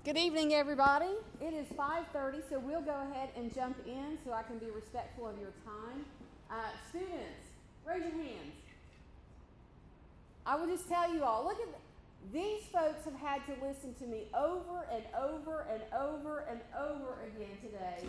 Good evening, everybody. It is 5:30, so we'll go ahead and jump in so I can be respectful of your time. Students, raise your hands. I will just tell you all, look at these folks have had to listen to me over and over and over and over again today.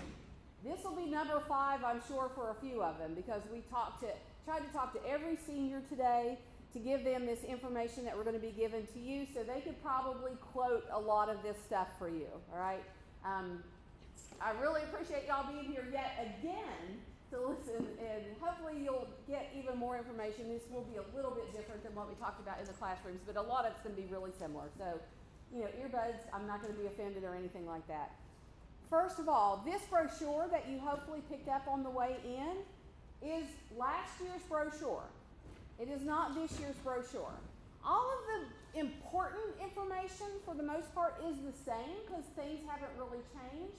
This will be number 5, I'm sure, for a few of them because we tried to talk to every senior today to give them this information that we're going to be giving to you so they could probably quote a lot of this stuff for you, all right? I really appreciate y'all being here yet again to listen, and hopefully you'll get even more information. This will be a little bit different than what we talked about in the classrooms, but a lot of it's going to be really similar. So, earbuds, I'm not going to be offended or anything like that. First of all, this brochure that you hopefully picked up on the way in is last year's brochure. It is not this year's brochure. All of the important information, for the most part, is the same because things haven't really changed.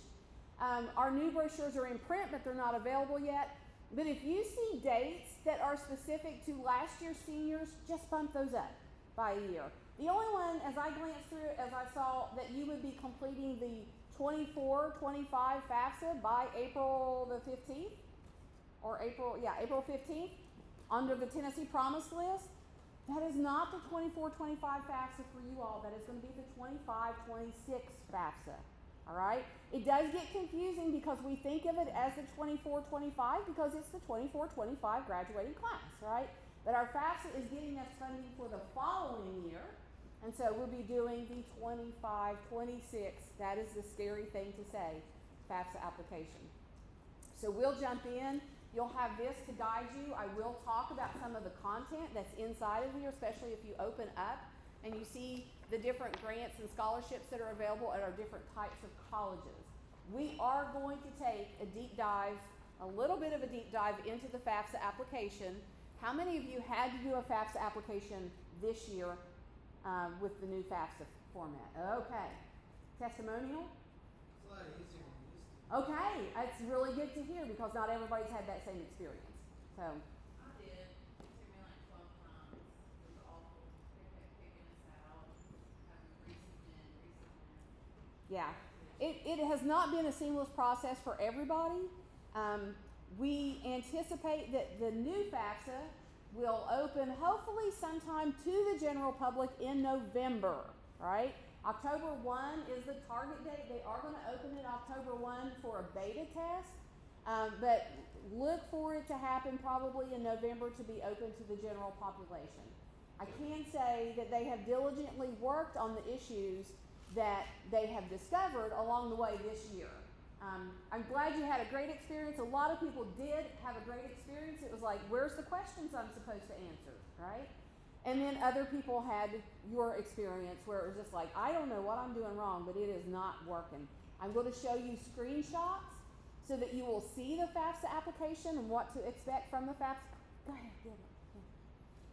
Our new brochures are in print, but they're not available yet. But if you see dates that are specific to last year's seniors, just bump those up by a year. The only one, as I glanced through it, as I saw that you would be completing the 24-25 FAFSA by April the 15th, or April 15th, under the Tennessee Promise List. That is not the 24-25 FAFSA for you all. That is going to be the 25-26 FAFSA. All right? It does get confusing because we think of it as the 24-25 because it's the 24-25 graduating class, right? But our FAFSA is getting us funding for the following year. And so we'll be doing the 25-26, that is the scary thing to say, FAFSA application. So we'll jump in. You'll have this to guide you. I will talk about some of the content that's inside of here, especially if you open up and you see the different grants and scholarships that are available at our different types of colleges. We are going to take a little bit of a deep dive into the FAFSA application. How many of you had to do a FAFSA application this year with the new FAFSA format? Okay. Testimonial? It's a lot easier than it used to. Okay, it's really good to hear because not everybody's had that same experience. So I did. It took me like 12 times. It was awful. They kept kicking us out, having to resubmit. yeah, it has not been a seamless process for everybody. We anticipate that the new FAFSA will open hopefully sometime to the general public in November, right? October 1 is the target date. They are going to open it October 1 for a beta test, but look for it to happen probably in November to be open to the general population. I can say that they have diligently worked on the issues that they have discovered along the way this year. I'm glad you had a great experience. A lot of people did have a great experience. It was like, where's the questions I'm supposed to answer, right? And then other people had your experience where it was just like, I don't know what I'm doing wrong, but it is not working. I'm going to show you screenshots so that you will see the FAFSA application and what to expect from the FAFSA. Go ahead, get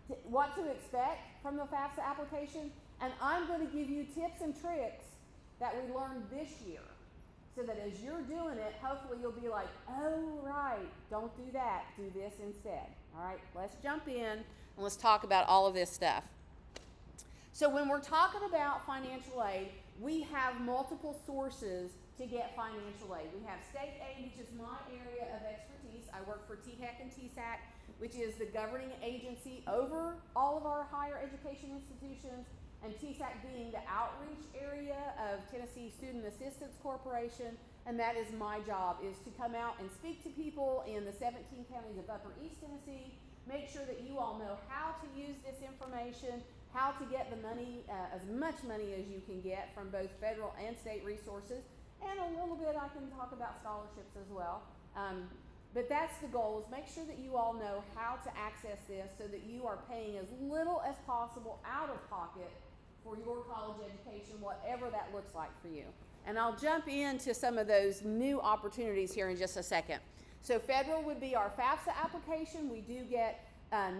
it. What to expect from the FAFSA application. And I'm going to give you tips and tricks that we learned this year so that as you're doing it, hopefully you'll be like, oh, right, don't do that. Do this instead. All right, let's jump in. And let's talk about all of this stuff. So when we're talking about financial aid, we have multiple sources to get financial aid. We have state aid, which is my area of expertise. I work for TSAC and TSAC, which is the governing agency over all of our higher education institutions, and TSAC being the outreach area of Tennessee Student Assistance Corporation. And that is my job, is to come out and speak to people in the 17 counties of Upper East Tennessee, make sure that you all know how to use this information, how to get the money, as much money as you can get from both federal and state resources, and a little bit I can talk about scholarships as well. But that's the goal, is make sure that you all know how to access this so that you are paying as little as possible out of pocket for your college education, whatever that looks like for you. And I'll jump into some of those new opportunities here in just a second. So federal would be our FAFSA application. We do get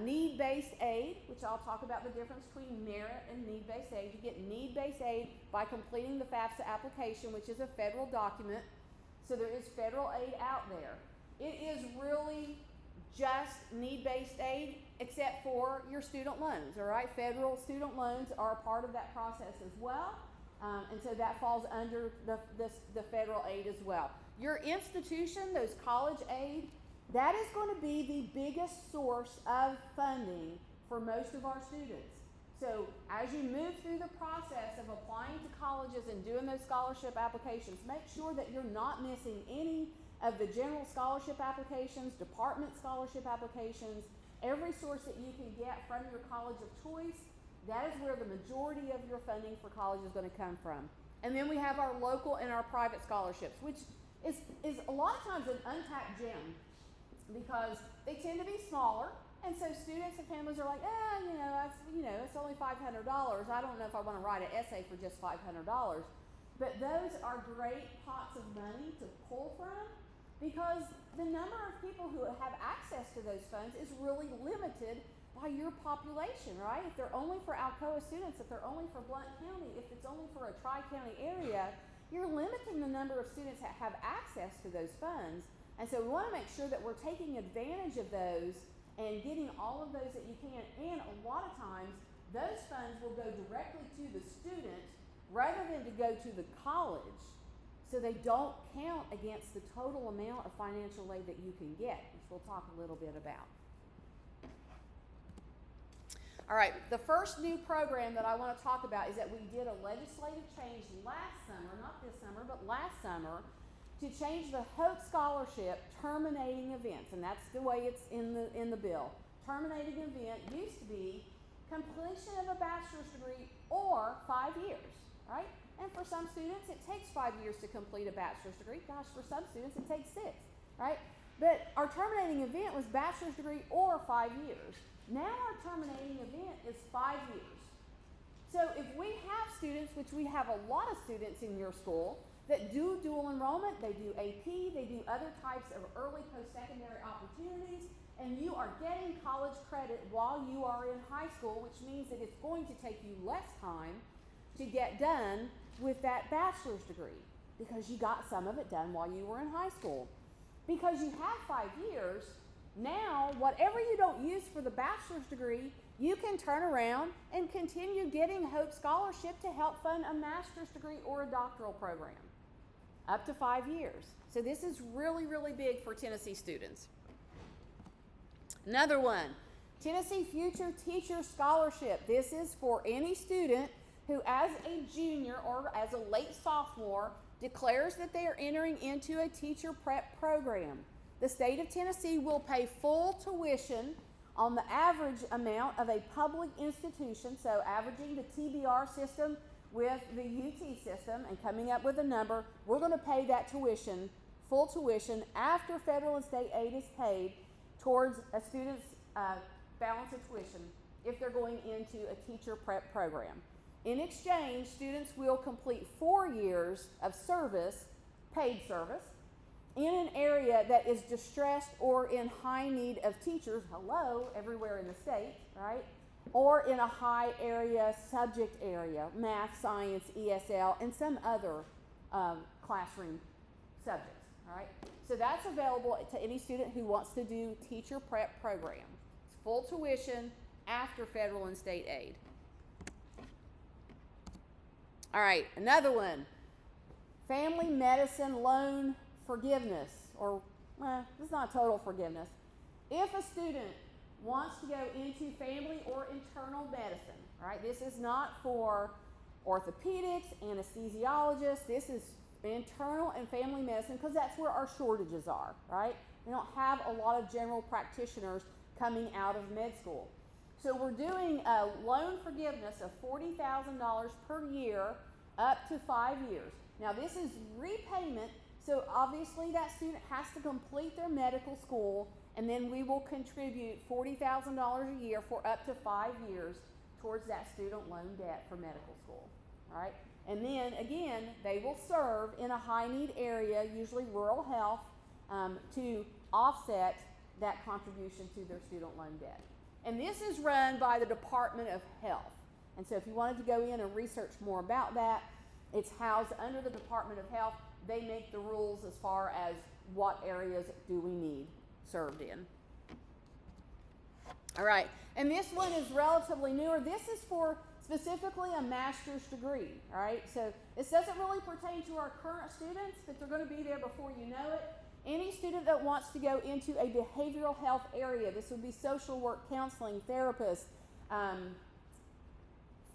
need-based aid, which I'll talk about the difference between merit and need-based aid. You get need-based aid by completing the FAFSA application, which is a federal document. So there is federal aid out there. It is really just need-based aid, except for your student loans, all right? Federal student loans are a part of that process as well. And so that falls under the federal aid as well. Your institution, those college aid, that is going to be the biggest source of funding for most of our students. So as you move through the process of applying to colleges and doing those scholarship applications, make sure that you're not missing any of the general scholarship applications, department scholarship applications, every source that you can get from your college of choice. That is where the majority of your funding for college is going to come from. And then we have our local and our private scholarships, which is a lot of times an untapped gem because they tend to be smaller. And so students and families are like, it's only $500. I don't know if I want to write an essay for just $500. But those are great pots of money to pull from because the number of people who have access to those funds is really limited by your population, right? If they're only for Alcoa students, if they're only for Blount County, if it's only for a tri-county area, you're limiting the number of students that have access to those funds. And so we want to make sure that we're taking advantage of those and getting all of those that you can. And a lot of times, those funds will go directly to the student rather than to go to the college. So they don't count against the total amount of financial aid that you can get, which we'll talk a little bit about. All right, the first new program that I want to talk about is that we did a legislative change last summer, not this summer, but last summer, to change the Hope Scholarship terminating events, and that's the way it's in the bill. Terminating event used to be completion of a bachelor's degree or 5 years, right? And for some students, it takes 5 years to complete a bachelor's degree. Gosh, for some students, it takes 6, right? But our terminating event was bachelor's degree or 5 years. Now our terminating event is 5 years. So if we have students, which we have a lot of students in your school, that do dual enrollment, they do AP, they do other types of early post-secondary opportunities, and you are getting college credit while you are in high school, which means that it's going to take you less time to get done with that bachelor's degree because you got some of it done while you were in high school. Because you have 5 years, now whatever you don't use for the bachelor's degree, you can turn around and continue getting Hope Scholarship to help fund a master's degree or a doctoral program. Up to 5 years. So this is really, really big for Tennessee students. Another one, Tennessee Future Teacher Scholarship. This is for any student who, as a junior or as a late sophomore, declares that they are entering into a teacher prep program. The state of Tennessee will pay full tuition on the average amount of a public institution, so averaging the TBR system with the UT system and coming up with a number, we're going to pay that tuition, full tuition, after federal and state aid is paid towards a student's balance of tuition if they're going into a teacher prep program. In exchange, students will complete 4 years of service, paid service, in an area that is distressed or in high need of teachers, everywhere in the state, right? Or in a high area, subject area, math, science, ESL, and some other classroom subjects, all right? So that's available to any student who wants to do teacher prep program. It's full tuition after federal and state aid. All right, another one, family medicine loan forgiveness, or it's not total forgiveness. If a student wants to go into family or internal medicine, right? This is not for orthopedics, anesthesiologists. This is internal and family medicine because that's where our shortages are, right? We don't have a lot of general practitioners coming out of med school. So we're doing a loan forgiveness of $40,000 per year up to 5 years. Now this is repayment, so obviously that student has to complete their medical school, and then we will contribute $40,000 a year for up to 5 years towards that student loan debt for medical school, all right? And then again, they will serve in a high need area, usually rural health, to offset that contribution to their student loan debt. And this is run by the Department of Health. And so if you wanted to go in and research more about that, it's housed under the Department of Health. They make the rules as far as what areas do we need served in. All right, and this one is relatively newer. This is for specifically a master's degree, all right? So this doesn't really pertain to our current students, but they're going to be there before you know it. Any student that wants to go into a behavioral health area, this would be social work, counseling, therapist,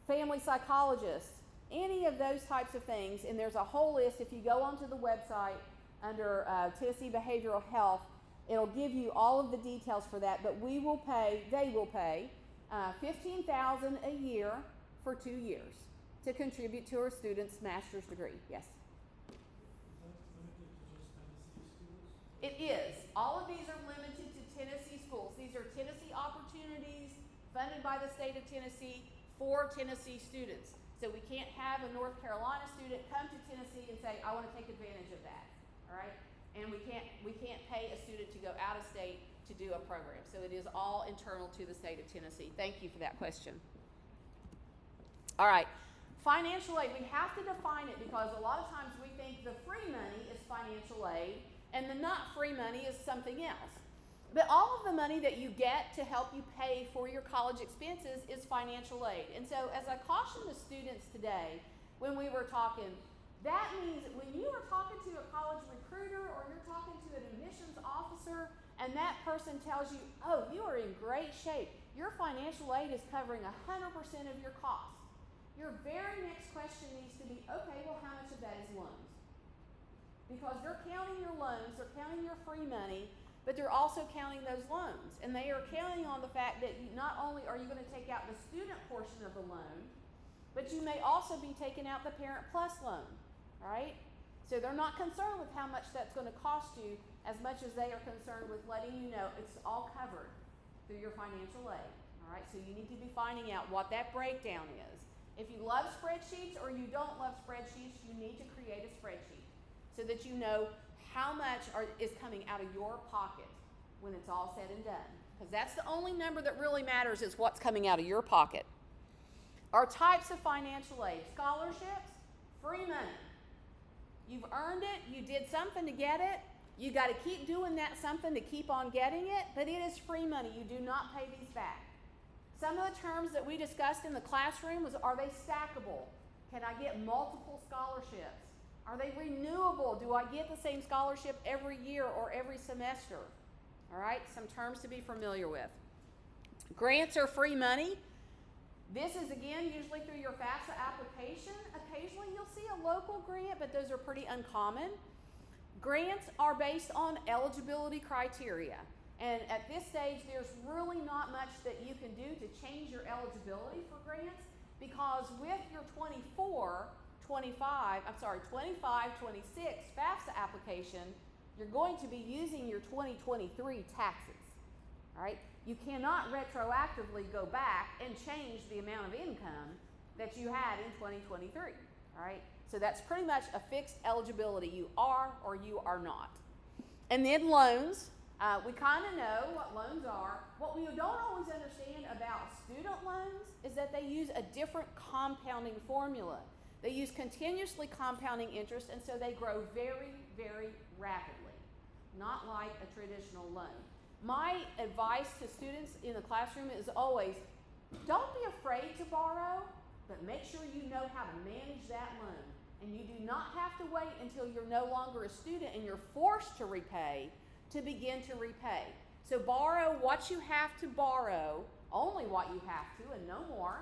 family psychologist, any of those types of things, and there's a whole list. If you go onto the website under Tennessee Behavioral Health, it'll give you all of the details for that, but they will pay $15,000 a year for 2 years to contribute to a student's master's degree. Yes? It is. All of these are limited to Tennessee schools. These are Tennessee opportunities funded by the state of Tennessee for Tennessee students. So we can't have a North Carolina student come to Tennessee and say, I want to take advantage of that. All right? And we can't pay a student to go out of state to do a program. So it is all internal to the state of Tennessee. Thank you for that question. All right. Financial aid, we have to define it because a lot of times we think the free money is financial aid and the not free money is something else. But all of the money that you get to help you pay for your college expenses is financial aid. And so as I caution the students today when we were talking, that means that when you are talking to a college recruiter or you're talking to an admissions officer and that person tells you, oh, you are in great shape, your financial aid is covering 100% of your costs. Your very next question needs to be, okay, well, how much of that is loans? Because they're counting your loans, they're counting your free money, but they're also counting those loans. And they are counting on the fact that not only are you going to take out the student portion of the loan, but you may also be taking out the Parent Plus loan, right? So they're not concerned with how much that's going to cost you as much as they are concerned with letting you know it's all covered through your financial aid, all right? So you need to be finding out what that breakdown is. If you love spreadsheets or you don't love spreadsheets, you need to create a spreadsheet so that you know how much is coming out of your pocket when it's all said and done. Because that's the only number that really matters is what's coming out of your pocket. Our types of financial aid: scholarships, free money. You've earned it, you did something to get it, you got to keep doing that something to keep on getting it, but it is free money. You do not pay these back. Some of the terms that we discussed in the classroom was, are they stackable? Can I get multiple scholarships? Are they renewable? Do I get the same scholarship every year or every semester? All right, some terms to be familiar with. Grants are free money. This is, again, usually through your FAFSA application. Occasionally you'll see a local grant, but those are pretty uncommon. Grants are based on eligibility criteria. And at this stage, there's really not much that you can do to change your eligibility for grants because with your 25, 26 FAFSA application, you're going to be using your 2023 taxes, all right? You cannot retroactively go back and change the amount of income that you had in 2023, all right? So that's pretty much a fixed eligibility. You are or you are not. And then loans, we kind of know what loans are. What we don't always understand about student loans is that they use a different compounding formula. They use continuously compounding interest, and so they grow very, very rapidly, not like a traditional loan. My advice to students in the classroom is always, don't be afraid to borrow, but make sure you know how to manage that loan. And you do not have to wait until you're no longer a student and you're forced to repay to begin to repay. So borrow what you have to borrow, only what you have to and no more,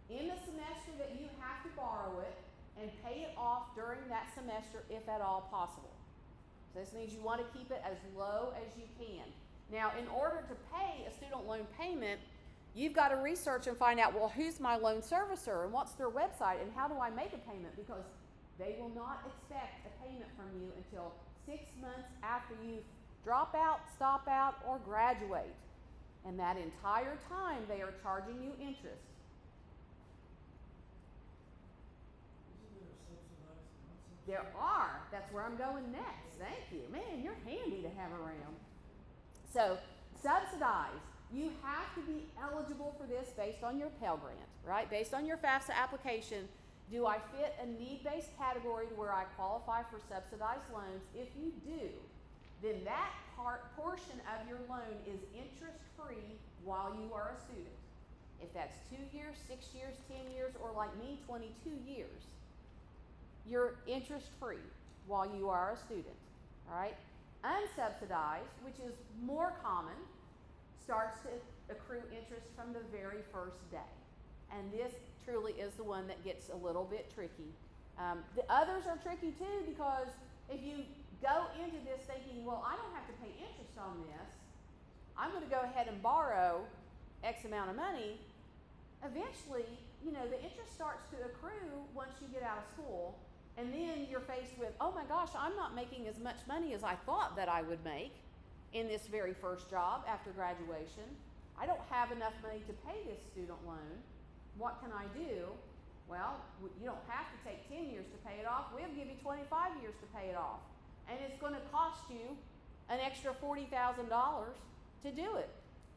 in the semester that you have to borrow it, and pay it off during that semester if at all possible. So this means you want to keep it as low as you can. Now, in order to pay a student loan payment, you've got to research and find out, well, who's my loan servicer and what's their website and how do I make a payment? Because they will not expect a payment from you until 6 months after you drop out, stop out, or graduate. And that entire time they are charging you interest. There are. That's where I'm going next. Thank you. Man, you're handy to have around. So, subsidized. You have to be eligible for this based on your Pell Grant, right? Based on your FAFSA application, do I fit a need-based category where I qualify for subsidized loans? If you do, then that portion of your loan is interest-free while you are a student. If that's 2 years, 6 years, 10 years, or like me, 22 years, you're interest free while you are a student, all right? Unsubsidized, which is more common, starts to accrue interest from the very first day. And this truly is the one that gets a little bit tricky. The others are tricky too, because if you go into this thinking, well, I don't have to pay interest on this, I'm going to go ahead and borrow X amount of money, eventually, you know, the interest starts to accrue once you get out of school, and then you're faced with, oh my gosh, I'm not making as much money as I thought that I would make in this very first job after graduation. I don't have enough money to pay this student loan. What can I do? Well, you don't have to take 10 years to pay it off. We'll give you 25 years to pay it off. And it's going to cost you an extra $40,000 to do it,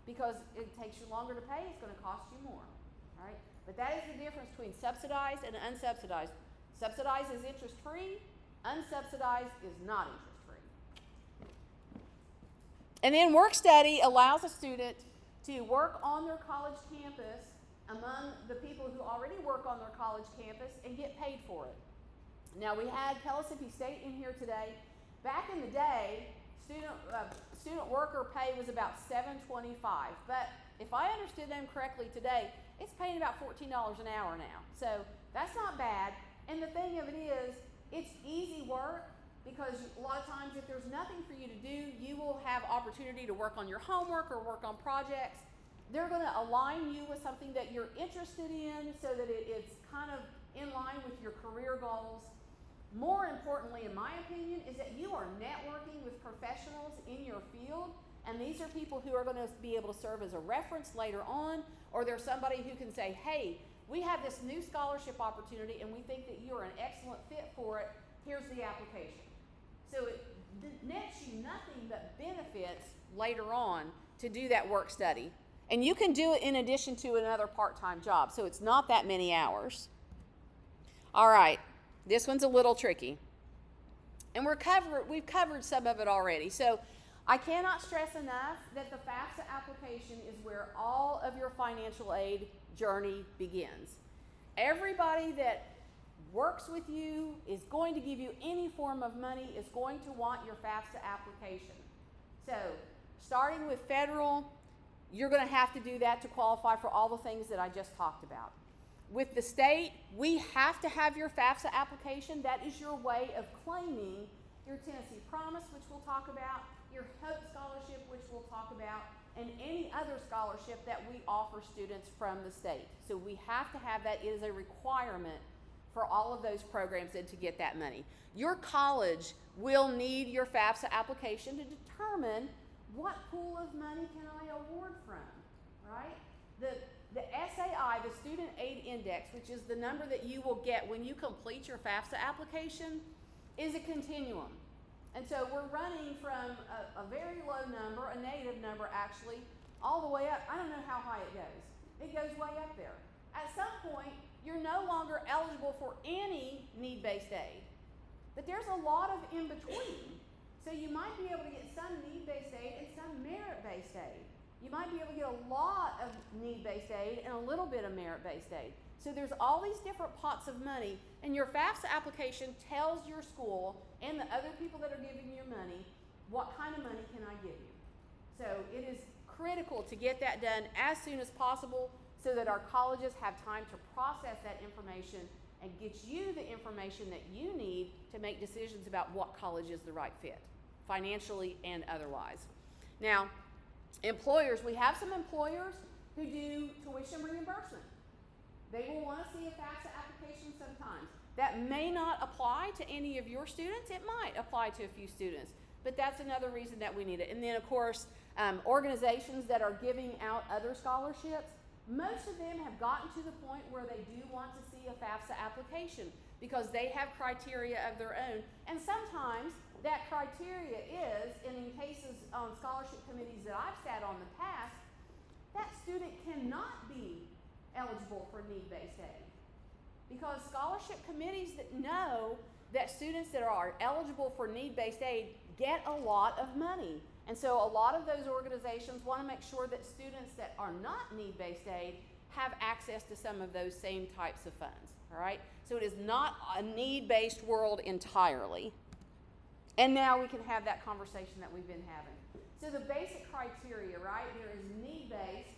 because it takes you longer to pay, it's going to cost you more, all right? But that is the difference between subsidized and unsubsidized. Subsidized is interest-free, unsubsidized is not interest-free. And then work study allows a student to work on their college campus among the people who already work on their college campus and get paid for it. Now, we had Pellissippi State in here today. Back in the day, student worker pay was about $7.25, but if I understood them correctly today, it's paying about $14 an hour now. So that's not bad. And the thing of it is, it's easy work, because a lot of times if there's nothing for you to do, you will have opportunity to work on your homework or work on projects. They're going to align you with something that you're interested in so that it's kind of in line with your career goals. More importantly, in my opinion, is that you are networking with professionals in your field, and these are people who are going to be able to serve as a reference later on, or there's somebody who can say, hey, we have this new scholarship opportunity and we think that you're an excellent fit for it. Here's the application. So it nets you nothing but benefits later on to do that work study. And you can do it in addition to another part-time job, so it's not that many hours. All right, this one's a little tricky. And we've covered some of it already. So I cannot stress enough that the FAFSA application is where all of your financial aid journey begins. Everybody that works with you, is going to give you any form of money, is going to want your FAFSA application. So starting with federal, you're going to have to do that to qualify for all the things that I just talked about. With the state, we have to have your FAFSA application. That is your way of claiming your Tennessee Promise, which we'll talk about, your Hope Scholarship, which we'll talk about, and any other scholarship that we offer students from the state. So we have to have that. It is a requirement for all of those programs and to get that money. Your college will need your FAFSA application to determine what pool of money can I award from, right? The SAI, the Student Aid Index, which is the number that you will get when you complete your FAFSA application, is a continuum. And so we're running from a very low number, a negative number actually, all the way up. I don't know how high it goes. It goes way up there. At some point, you're no longer eligible for any need-based aid. But there's a lot of in between. So you might be able to get some need-based aid and some merit-based aid. You might be able to get a lot of need-based aid and a little bit of merit-based aid. So there's all these different pots of money, and your FAFSA application tells your school and the other people that are giving you money, what kind of money can I give you? So it is critical to get that done as soon as possible so that our colleges have time to process that information and get you the information that you need to make decisions about what college is the right fit, financially and otherwise. Now, employers, we have some employers who do tuition reimbursement. They will want to see a FAFSA application sometimes. That may not apply to any of your students. It might apply to a few students, but that's another reason that we need it. And then, of course, organizations that are giving out other scholarships, most of them have gotten to the point where they do want to see a FAFSA application because they have criteria of their own. And sometimes that criteria is, and in cases on scholarship committees that I've sat on in the past, that student cannot be eligible for need-based aid. Because scholarship committees that know that students that are eligible for need-based aid get a lot of money. And so a lot of those organizations want to make sure that students that are not need-based aid have access to some of those same types of funds, all right? So it is not a need-based world entirely. And now we can have that conversation that we've been having. So the basic criteria, right? There is need-based,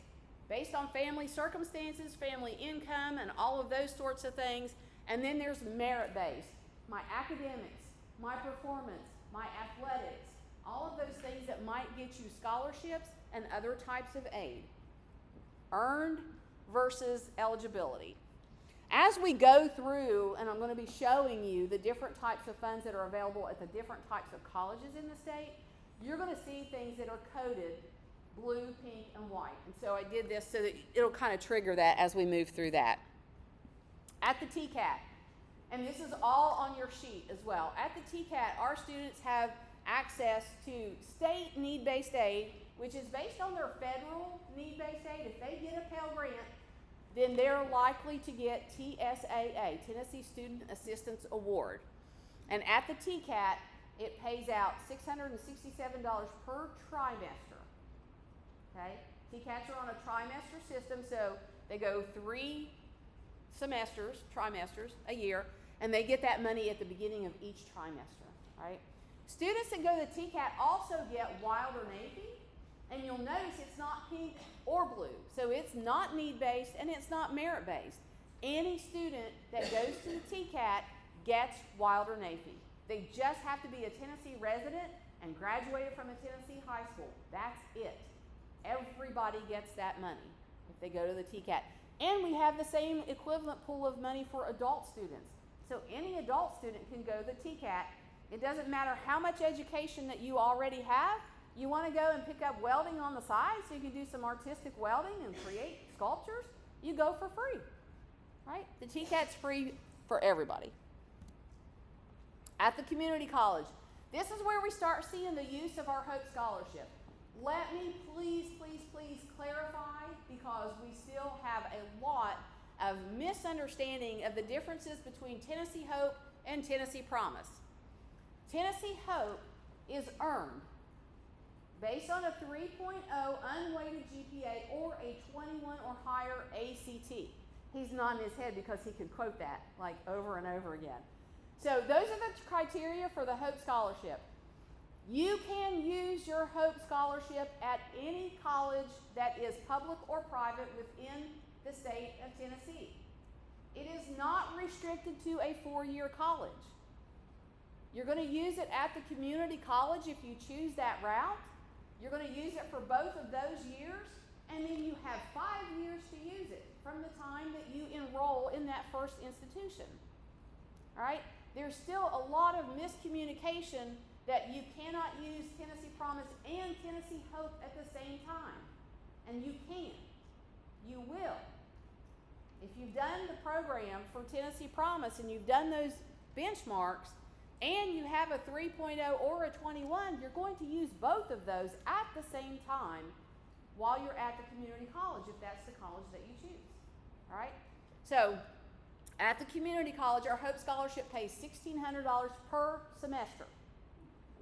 based on family circumstances, family income, and all of those sorts of things. And then there's merit-based, my academics, my performance, my athletics, all of those things that might get you scholarships and other types of aid. Earned versus eligibility. As we go through, and I'm going to be showing you the different types of funds that are available at the different types of colleges in the state, you're going to see things that are coded blue, pink, and white. And so I did this so that it'll kind of trigger that as we move through that. At the TCAT, and this is all on your sheet as well. At the TCAT, our students have access to state need-based aid, which is based on their federal need-based aid. If they get a Pell Grant, then they're likely to get TSAA, Tennessee Student Assistance Award. And at the TCAT, it pays out $667 per trimester. Okay? TCATs are on a trimester system, so they go 3 trimesters a year, and they get that money at the beginning of each trimester, right? Students that go to the TCAT also get Wilder Navy, and you'll notice it's not pink or blue. So it's not need-based and it's not merit-based. Any student that goes to the TCAT gets Wilder Navy. They just have to be a Tennessee resident and graduated from a Tennessee high school. That's it. Everybody gets that money if they go to the TCAT. And we have the same equivalent pool of money for adult students. So any adult student can go to the TCAT. It doesn't matter how much education that you already have. You want to go and pick up welding on the side so you can do some artistic welding and create sculptures, you go for free, right? The TCAT's free for everybody. At the community college, this is where we start seeing the use of our Hope Scholarship. Let me please clarify, because we still have a lot of misunderstanding of the differences between Tennessee Hope and Tennessee Promise. Tennessee Hope is earned based on a 3.0 unweighted GPA or a 21 or higher ACT. He's nodding his head because he could quote that like over and over again. So those are the criteria for the Hope Scholarship. You can use your Hope Scholarship at any college that is public or private within the state of Tennessee. It is not restricted to a 4-year college. You're going to use it at the community college if you choose that route. You're going to use it for both of those years, and then you have 5 years to use it from the time that you enroll in that first institution. All right? There's still a lot of miscommunication that you cannot use Tennessee Promise and Tennessee Hope at the same time. And you can. You will. If you've done the program for Tennessee Promise and you've done those benchmarks, and you have a 3.0 or a 21, you're going to use both of those at the same time while you're at the community college, if that's the college that you choose. All right? So, at the community college, our Hope Scholarship pays $1,600 per semester.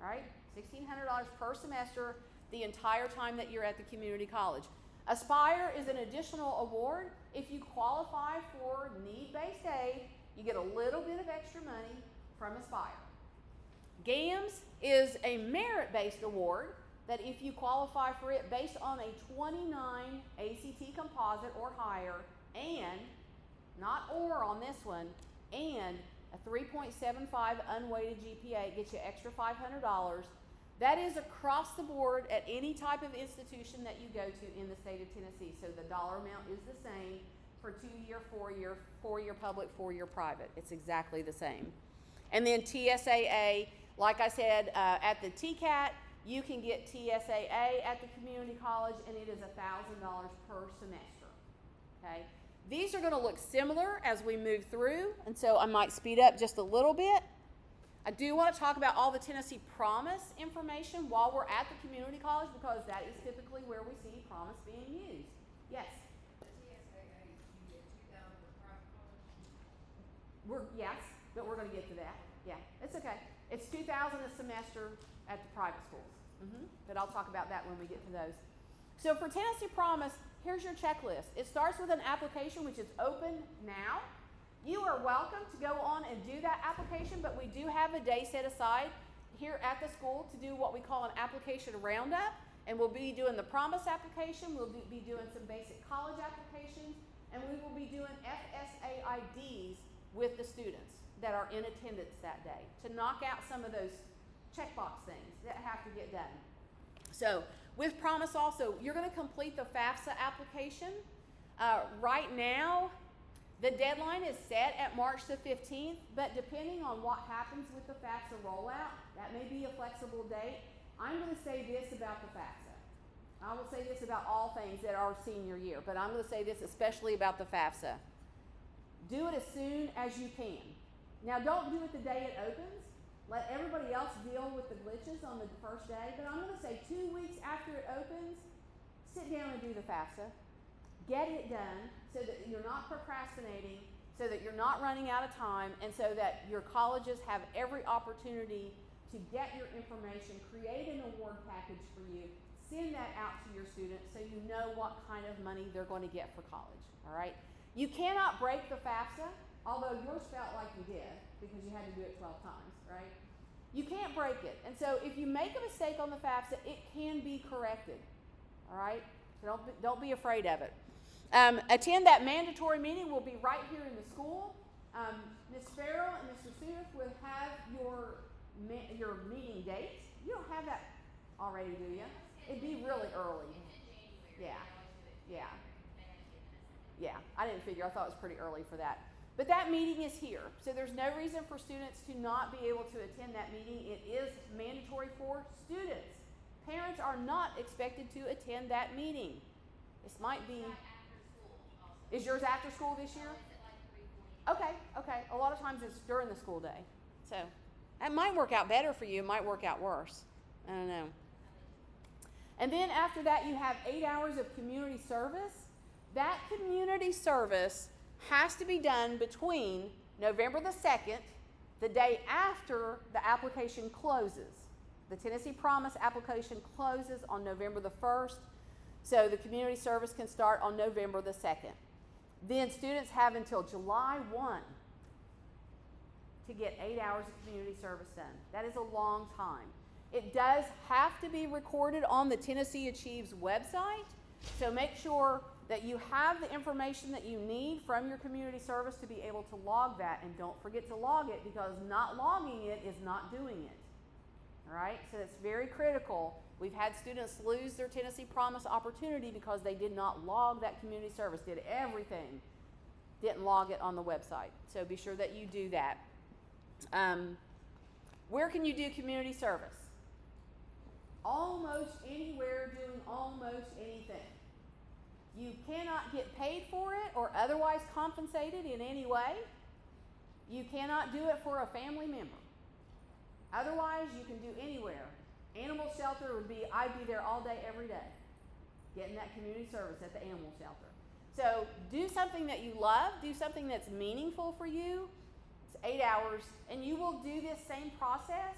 All right? $1,600 per semester the entire time that you're at the community college. Aspire is an additional award. If you qualify for need-based aid, you get a little bit of extra money from Aspire. GAMS is a merit-based award that if you qualify for it based on a 29 ACT composite or higher, and, not or on this one, and a 3.75 unweighted GPA, gets you extra $500. That is across the board at any type of institution that you go to in the state of Tennessee. So the dollar amount is the same for 2-year, 4-year, 4-year public, 4-year private. It's exactly the same. And then TSAA, like I said, at the TCAT, you can get TSAA at the community college, and it is $1,000 per semester. Okay? These are going to look similar as we move through, and so I might speed up just a little bit. I do want to talk about all the Tennessee Promise information while we're at the community college, because that is typically where we see Promise being used. Yes? TSAA, you get 2,000 for private college? Yes, but we're going to get to that. Yeah, it's okay. It's $2,000 a semester at the private schools. But I'll talk about that when we get to those. So for Tennessee Promise, here's your checklist. It starts with an application which is open now. You are welcome to go on and do that application, but we do have a day set aside here at the school to do what we call an application roundup, and we'll be doing the Promise application, we'll be doing some basic college applications, and we will be doing FSAIDs with the students that are in attendance that day to knock out some of those checkbox things that have to get done. So with Promise also, you're going to complete the FAFSA application. Right now, the deadline is set at March the 15th, but depending on what happens with the FAFSA rollout, that may be a flexible date. I'm going to say this about the FAFSA. I will say this about all things that are senior year, but I'm going to say this especially about the FAFSA. Do it as soon as you can. Now, don't do it the day it opens. Let everybody else deal with the glitches on the first day, but I'm going to say 2 weeks after it opens, sit down and do the FAFSA. Get it done so that you're not procrastinating, so that you're not running out of time, and so that your colleges have every opportunity to get your information, create an award package for you, send that out to your students so you know what kind of money they're going to get for college, all right? You cannot break the FAFSA, although yours felt like you did because you had to do it 12 times, right? You can't break it. And so if you make a mistake on the FAFSA, it can be corrected, all right? So don't be afraid of it. Attend that mandatory meeting. We'll be right here in the school. Ms. Farrell and Mr. Sudiff will have your meeting dates. You don't have that already, do you? It'd be really early. Yeah. Yeah. Yeah, I didn't figure. I thought it was pretty early for that. But that meeting is here. So there's no reason for students to not be able to attend that meeting. It is mandatory for students. Parents are not expected to attend that meeting. This might be... Is yours after school this year? Okay. A lot of times it's during the school day. So that might work out better for you. It might work out worse. I don't know. And then after that, you have 8 hours of community service. That community service has to be done between November the 2nd, the day after the application closes. The Tennessee Promise application closes on November the 1st, so the community service can start on November the 2nd. Then students have until July 1 to get 8 hours of community service done. That is a long time. It does have to be recorded on the Tennessee Achieves website, so make sure that you have the information that you need from your community service to be able to log that, and don't forget to log it, because not logging it is not doing it. All right, so it's very critical. We've had students lose their Tennessee Promise opportunity because they did not log that community service, did everything, didn't log it on the website. So be sure that you do that. Where can you do community service? Almost anywhere, doing almost anything. You cannot get paid for it or otherwise compensated in any way. You cannot do it for a family member. Otherwise, you can do anywhere. Animal shelter would be, I'd be there all day, every day, getting that community service at the animal shelter. So do something that you love, do something that's meaningful for you. It's 8 hours, and you will do this same process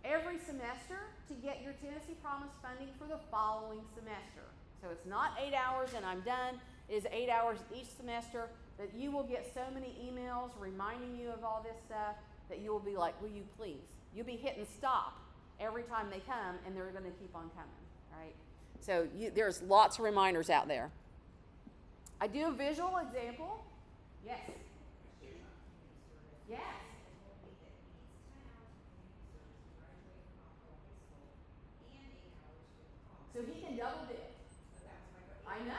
every semester to get your Tennessee Promise funding for the following semester. So it's not 8 hours and I'm done. It is 8 hours each semester, but you will get so many emails reminding you of all this stuff that you will be like, will you please? You'll be hitting stop every time they come, and they're going to keep on coming, all right? So there's lots of reminders out there. I do a visual example. Yes. Yes. So he can double dip. I know.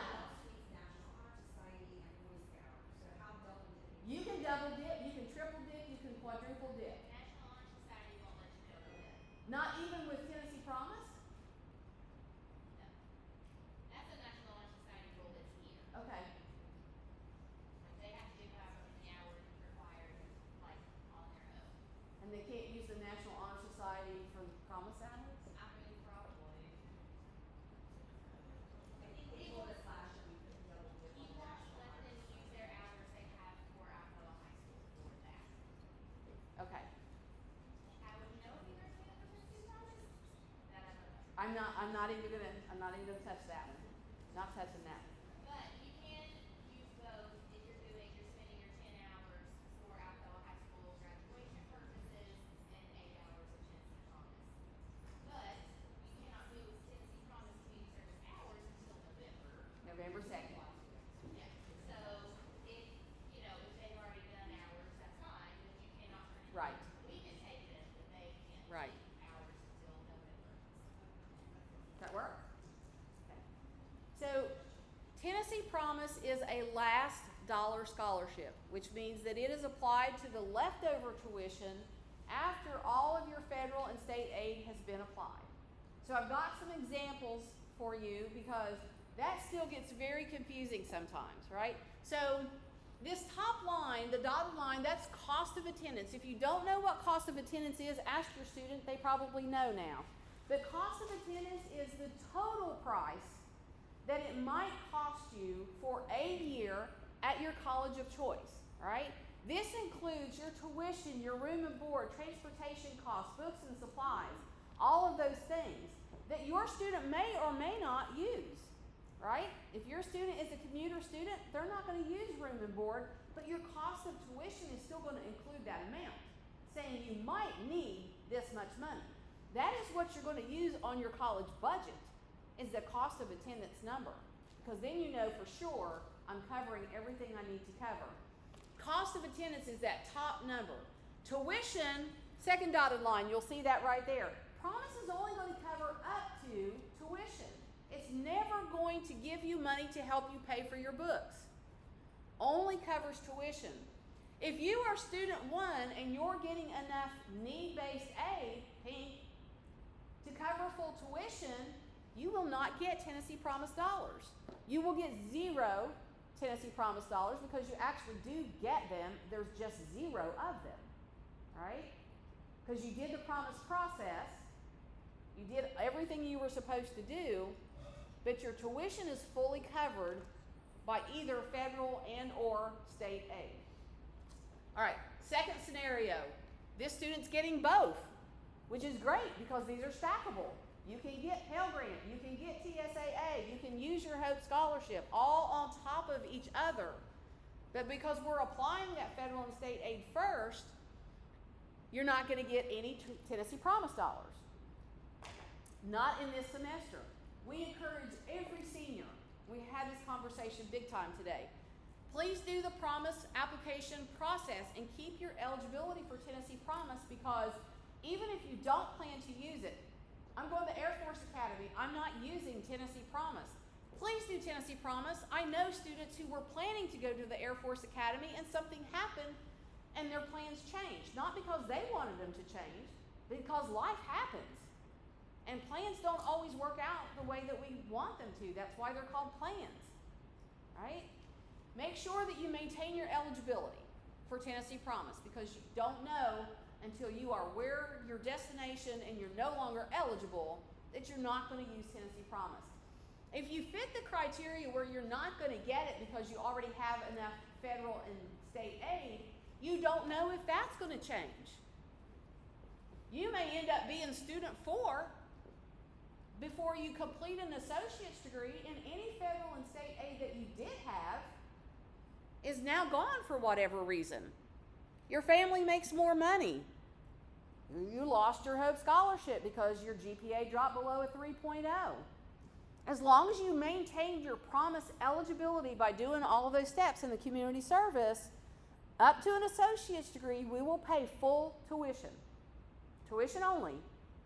You can double dip, you can triple dip, you can quadruple dip. National Honor Society won't let you double dip. Not even with Tennessee Promise? No. That's a National Honor Society rule that's here. Okay. Like, they have to do however many hours required, like, on their own. And they can't use the National Honor Society for Promise hours? I mean, probably. People let them use their hours they have for Alcoa High School for that. Okay. How would you know if you were doing it for Tennessee Promise? That I don't know. I'm not even gonna touch that one. Not touching that one. But dollar scholarship, which means that it is applied to the leftover tuition after all of your federal and state aid has been applied. So I've got some examples for you because that still gets very confusing sometimes, right? So this top line, the dotted line, that's cost of attendance. If you don't know what cost of attendance is, ask your student. They probably know now. The cost of attendance is the total price that it might cost you for a year at your college of choice, right? This includes your tuition, your room and board, transportation costs, books and supplies, all of those things that your student may or may not use, right? If your student is a commuter student, they're not going to use room and board, but your cost of tuition is still going to include that amount, saying you might need this much money. That is what you're going to use on your college budget, is the cost of attendance number, because then you know for sure I'm covering everything I need to cover. Cost of attendance is that top number. Tuition, second dotted line, you'll see that right there. Promise is only going to cover up to tuition. It's never going to give you money to help you pay for your books. Only covers tuition. If you are student 1 and you're getting enough need-based aid, pink, to cover full tuition, you will not get Tennessee Promise dollars. You will get 0 Tennessee Promise dollars because you actually do get them. There's just 0 of them, right? Because you did the promise process, you did everything you were supposed to do, but your tuition is fully covered by either federal and or state aid. All right, second scenario. This student's getting both, which is great because these are stackable. You can get Pell Grant, you can get TSAA, you can use your Hope Scholarship, all on top of each other. But because we're applying that federal and state aid first, you're not going to get any Tennessee Promise dollars. Not in this semester. We encourage every senior, we had this conversation big time today, please do the Promise application process and keep your eligibility for Tennessee Promise, because even if you don't plan to use it, I'm going to the Air Force Academy, I'm not using Tennessee Promise. Please do Tennessee Promise. I know students who were planning to go to the Air Force Academy and something happened and their plans changed. Not because they wanted them to change, but because life happens. And plans don't always work out the way that we want them to. That's why they're called plans, right? Make sure that you maintain your eligibility for Tennessee Promise, because you don't know until you are where your destination and you're no longer eligible that you're not going to use Tennessee Promise. If you fit the criteria where you're not going to get it because you already have enough federal and state aid, you don't know if that's going to change. You may end up being student 4 before you complete an associate's degree, and any federal and state aid that you did have is now gone for whatever reason. Your family makes more money. You lost your Hope Scholarship because your GPA dropped below a 3.0. As long as you maintain your Promise eligibility by doing all of those steps in the community service, up to an associate's degree, we will pay full tuition. Tuition only,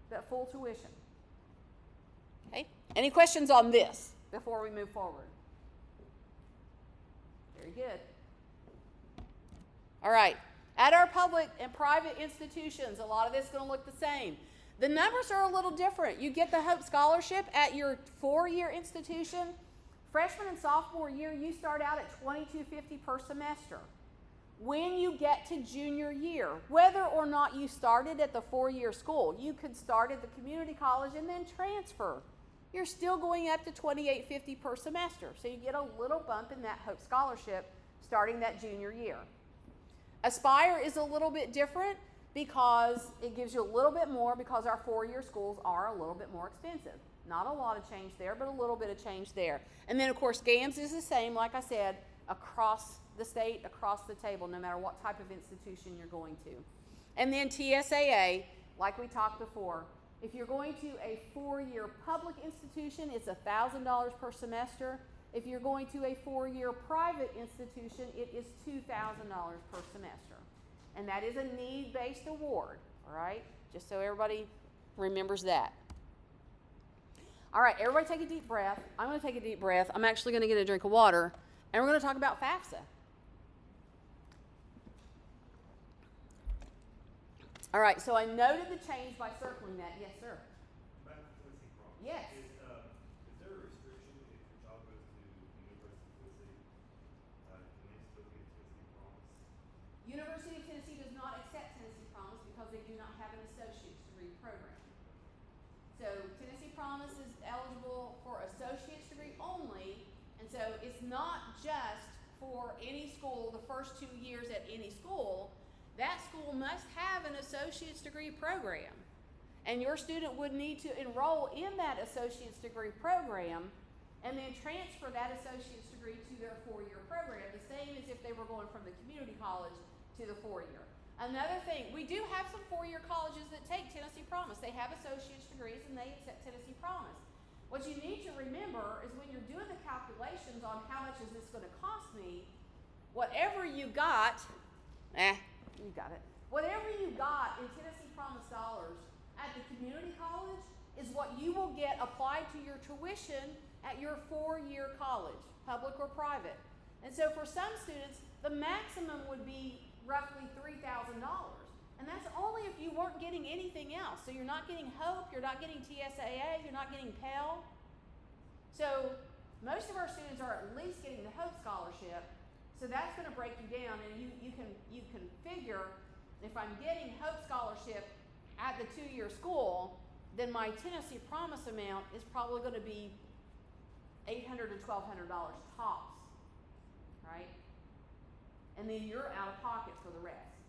but full tuition. Okay? Any questions on this before we move forward? Very good. All right. At our public and private institutions, a lot of this is going to look the same. The numbers are a little different. You get the Hope Scholarship at your 4-year institution. Freshman and sophomore year, you start out at $22.50 per semester. When you get to junior year, whether or not you started at the 4-year school, you could start at the community college and then transfer. You're still going up to $28.50 per semester. So you get a little bump in that Hope Scholarship starting that junior year. Aspire is a little bit different because it gives you a little bit more, because our 4-year schools are a little bit more expensive. Not a lot of change there, but a little bit of change there. And then, of course, GAMS is the same, like I said, across the state, across the table, no matter what type of institution you're going to. And then TSAA, like we talked before, if you're going to a 4-year public institution, it's $1,000 per semester. If you're going to a 4-year private institution, it is $2,000 per semester. And that is a need-based award, all right? Just so everybody remembers that. All right, everybody take a deep breath. I'm going to take a deep breath. I'm actually going to get a drink of water, and we're going to talk about FAFSA. All right, so I noted the change by circling that. Yes, sir. Back to Tennessee Promise. Yes. Is there a restriction if your child goes to University of Tennessee? Can they still get Tennessee Promise? University of Tennessee does not accept Tennessee Promise because they do not have an associate's degree program. So Tennessee Promise is eligible for associate's degree only, and so it's not just for any school, the first 2 years at any school. That school must have an associate's degree program. And your student would need to enroll in that associate's degree program and then transfer that associate's degree to their 4-year program, the same as if they were going from the community college to the 4-year. Another thing, we do have some 4-year colleges that take Tennessee Promise. They have associate's degrees and they accept Tennessee Promise. What you need to remember is when you're doing the calculations on how much is this going to cost me, whatever you got, you got it. Whatever you got in Tennessee Promise dollars at the community college is what you will get applied to your tuition at your 4-year college, public or private. And so for some students, the maximum would be roughly $3,000. And that's only if you weren't getting anything else. So you're not getting HOPE, you're not getting TSAA, you're not getting Pell. So most of our students are at least getting the HOPE scholarship. So that's going to break you down, and you can figure if I'm getting HOPE scholarship at the 2-year school, then my Tennessee Promise amount is probably going to be $800 to $1,200 tops, right? And then you're out of pocket for the rest.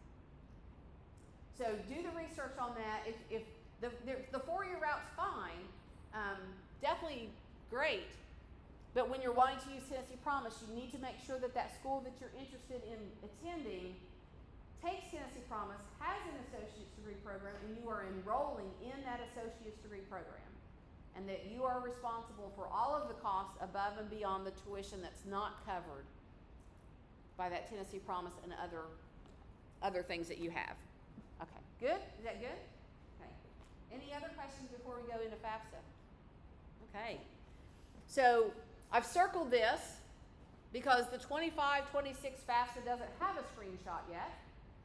So do the research on that. If the 4-year route's fine, definitely great. But when you're wanting to use Tennessee Promise, you need to make sure that that school that you're interested in attending takes Tennessee Promise, has an associate's degree program, and you are enrolling in that associate's degree program. And that you are responsible for all of the costs above and beyond the tuition that's not covered by that Tennessee Promise and other things that you have. Okay, good? Is that good? Okay. Any other questions before we go into FAFSA? Okay. So I've circled this because the 25-26 FAFSA doesn't have a screenshot yet,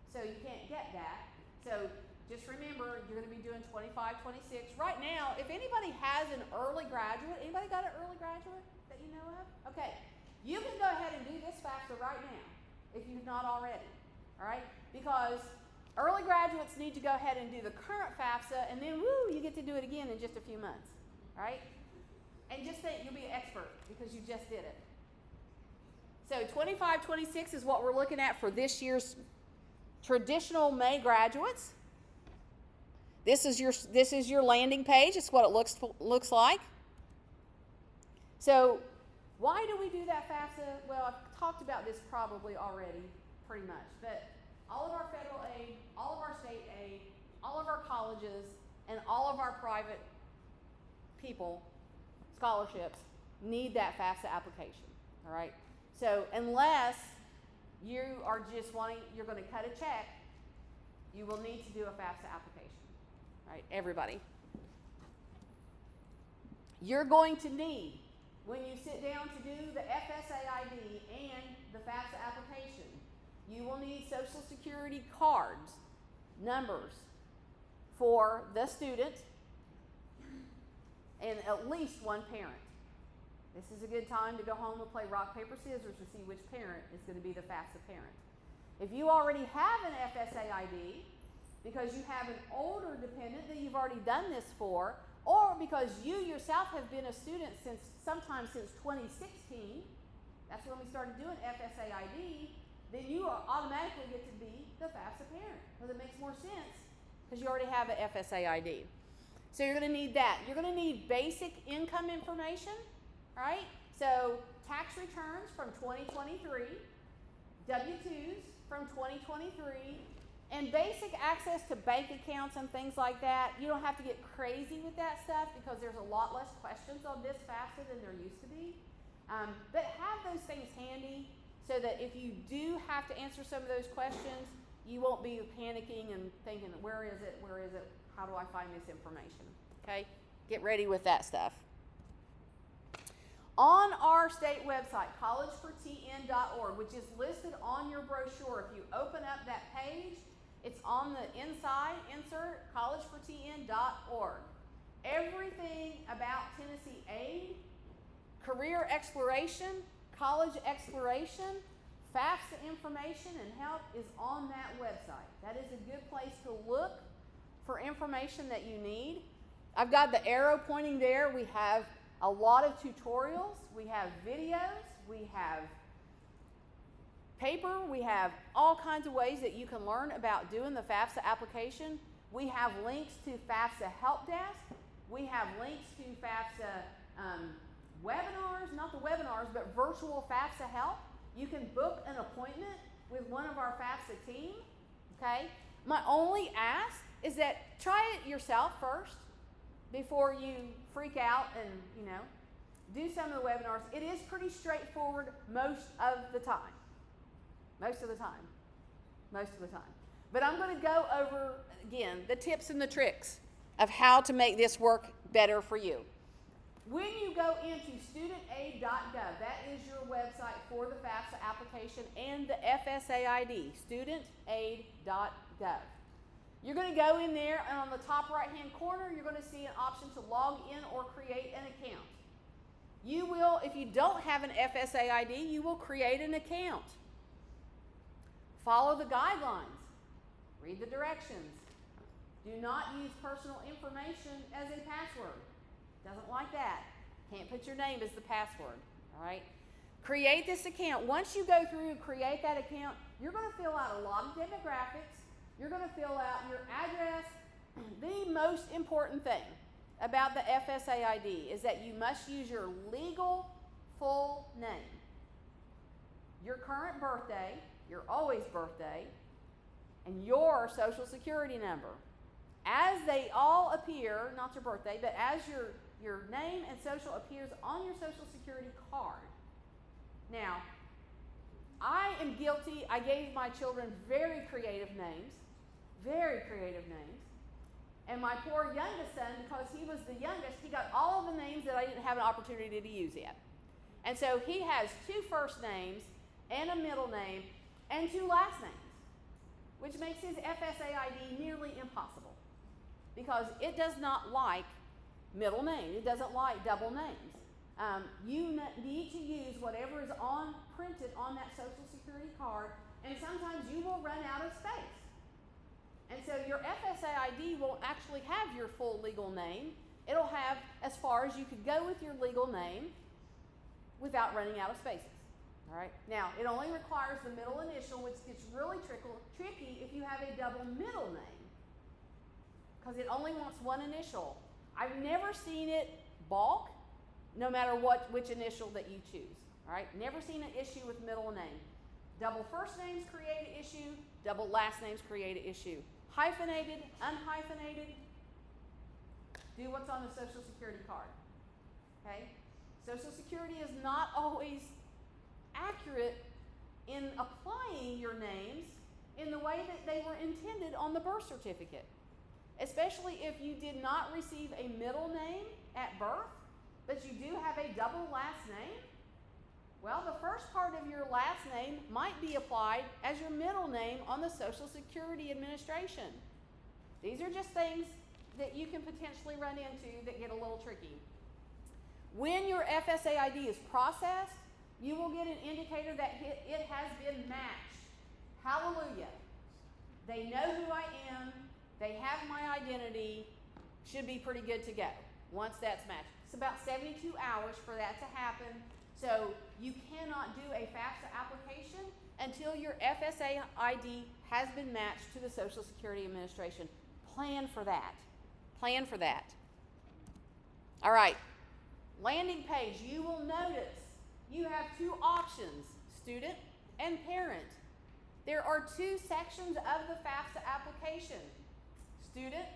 so you can't get that. So just remember, you're going to be doing 25-26. Right now, if anybody has an early graduate, anybody got an early graduate that you know of? Okay, you can go ahead and do this FAFSA right now if you've not already, all right? Because early graduates need to go ahead and do the current FAFSA, and then, woo, you get to do it again in just a few months, all right? And just think you'll be an expert because you just did it. So 25-26 is what we're looking at for this year's traditional May graduates. This is your landing page. It's what it looks like. So why do we do that FAFSA? Well, I've talked about this probably already pretty much, but all of our federal aid, all of our state aid, all of our colleges, and all of our private people, scholarships, need that FAFSA application, all right? So unless you are just you're going to cut a check, you will need to do a FAFSA application, right? Everybody. You're going to need, when you sit down to do the FSA ID and the FAFSA application, you will need Social Security cards, numbers for the student and at least one parent. This is a good time to go home and play rock, paper, scissors to see which parent is going to be the FAFSA parent. If you already have an FSA ID, because you have an older dependent that you've already done this for, or because you yourself have been a student sometime since 2016, that's when we started doing FSA ID, then you automatically get to be the FAFSA parent, because it makes more sense because you already have an FSA ID. So you're going to need that. You're going to need basic income information, right? So tax returns from 2023, W-2s from 2023, and basic access to bank accounts and things like that. You don't have to get crazy with that stuff because there's a lot less questions on this FAFSA than there used to be. But have those things handy so that if you do have to answer some of those questions, you won't be panicking and thinking, where is it? Where is it? How do I find this information? Okay? Get ready with that stuff. On our state website, collegefortn.org, which is listed on your brochure, if you open up that page, It's on the inside insert, collegefortn.org. Everything about Tennessee Aid, career exploration, college exploration, FAFSA information and help is on that website. That is a good place to look for information that you need. I've got the arrow pointing there. We have a lot of tutorials. We have videos. We have paper. We have all kinds of ways that you can learn about doing the FAFSA application. We have links to FAFSA help desk. We have links to FAFSA webinars, not the webinars, but virtual FAFSA help. You can book an appointment with one of our FAFSA team, okay? My only ask is that try it yourself first before you freak out and, do some of the webinars. It is pretty straightforward most of the time. Most of the time. Most of the time. But I'm going to go over, again, the tips and the tricks of how to make this work better for you. When you go into studentaid.gov, that is your website for the FAFSA application and the FSA ID, studentaid.gov. You're going to go in there, and on the top right-hand corner, you're going to see an option to log in or create an account. You will, if you don't have an FSA ID, you will create an account. Follow the guidelines. Read the directions. Do not use personal information as a password. Doesn't like that. Can't put your name as the password. All right. Create this account. Once you go through and create that account, you're going to fill out a lot of demographics. You're going to fill out your address. The most important thing about the FSA ID is that you must use your legal full name, your current birthday, your always birthday, and your social security number. As they all appear, not your birthday, but as your name and social appears on your social security card. Now, I am guilty. I gave my children very creative names. And my poor youngest son, because he was the youngest, he got all of the names that I didn't have an opportunity to use yet. And so he has 2 first names and a middle name and 2 last names, which makes his FSA ID nearly impossible because it does not like middle names. It doesn't like double names. You need to use whatever is printed on that social security card, and sometimes you will run out of space. And so your FSA ID won't actually have your full legal name. It'll have as far as you could go with your legal name without running out of spaces. All right. Now, it only requires the middle initial, which gets really tricky if you have a double middle name, because it only wants one initial. I've never seen it balk, no matter which initial that you choose. All right. Never seen an issue with middle name. Double first names create an issue. Double last names create an issue. Hyphenated, unhyphenated, do what's on the social security card. Okay? Social security is not always accurate in applying your names in the way that they were intended on the birth certificate. Especially if you did not receive a middle name at birth, but you do have a double last name. Well, the first part of your last name might be applied as your middle name on the Social Security Administration. These are just things that you can potentially run into that get a little tricky. When your FSA ID is processed, you will get an indicator that it has been matched. Hallelujah. They know who I am. They have my identity. Should be pretty good to go once that's matched. It's about 72 hours for that to happen. So you cannot do a FAFSA application until your FSA ID has been matched to the Social Security Administration. Plan for that. Plan for that. All right. Landing page. You will notice you have 2 options, student and parent. There are 2 sections of the FAFSA application, student